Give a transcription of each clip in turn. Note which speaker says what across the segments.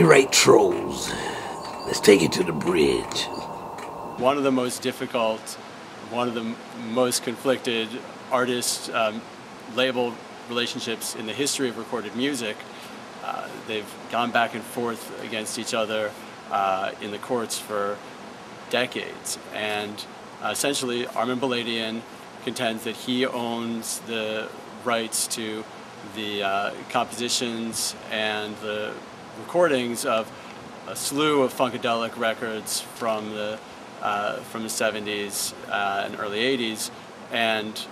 Speaker 1: copyright trolls. Let's take it to the bridge.
Speaker 2: One of the most difficult, one of the most conflicted artist label relationships in the history of recorded music. They've gone back and forth against each other in the courts for decades, and essentially Armin Baladian contends that he owns the rights to the compositions and the recordings of a slew of Funkadelic records from the 70s and early 80s, and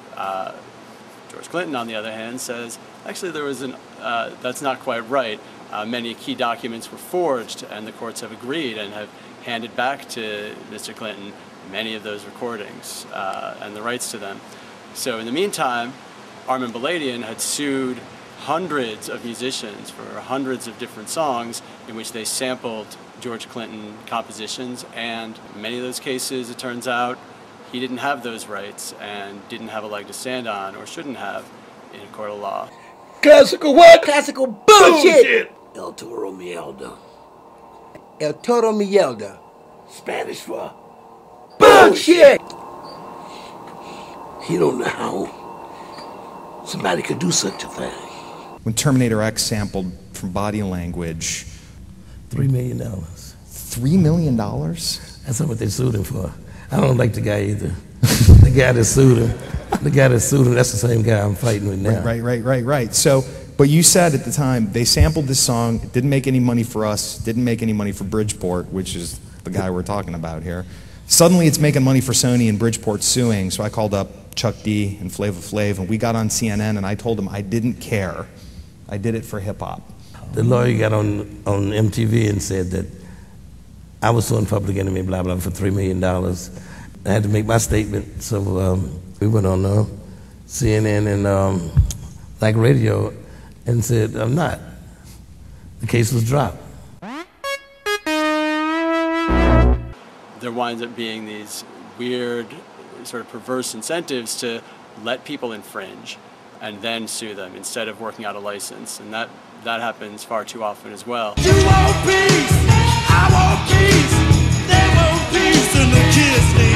Speaker 2: George Clinton, on the other hand, says actually there was that's not quite right. Many key documents were forged, and the courts have agreed and have handed back to Mr. Clinton many of those recordings and the rights to them. So in the meantime, Armin Baladian had sued hundreds of musicians for hundreds of different songs in which they sampled George Clinton compositions, and in many of those cases, it turns out, he didn't have those rights and didn't have a leg to stand on, or shouldn't have, in a court of law.
Speaker 1: Classical what?
Speaker 3: Classical bullshit!
Speaker 1: El Toro Mierda.
Speaker 3: El Toro Mierda.
Speaker 1: Spanish for
Speaker 3: bullshit!
Speaker 1: He don't know how somebody could do such a thing.
Speaker 4: When Terminator X sampled from Body Language,
Speaker 5: $3 million.
Speaker 4: $3 million?
Speaker 5: That's what they sued him for. I don't like the guy either. The guy that sued him, that's the same guy I'm fighting with now.
Speaker 4: Right. So, but you said at the time, they sampled this song, it didn't make any money for us, didn't make any money for Bridgeport, which is the guy we're talking about here. Suddenly it's making money for Sony and Bridgeport suing, so I called up Chuck D and Flava Flav, and we got on CNN, and I told him I didn't care. I did it for hip-hop.
Speaker 5: The lawyer got on MTV and said that I was suing Public Enemy, blah, blah, for $3 million. I had to make my statement, so we went on CNN and like radio and said, I'm not. The case was dropped.
Speaker 2: There winds up being these weird, sort of perverse incentives to let people infringe and then sue them instead of working out a license, and that happens far too often as well.
Speaker 6: You want peace, I want peace, they want peace, and the kids need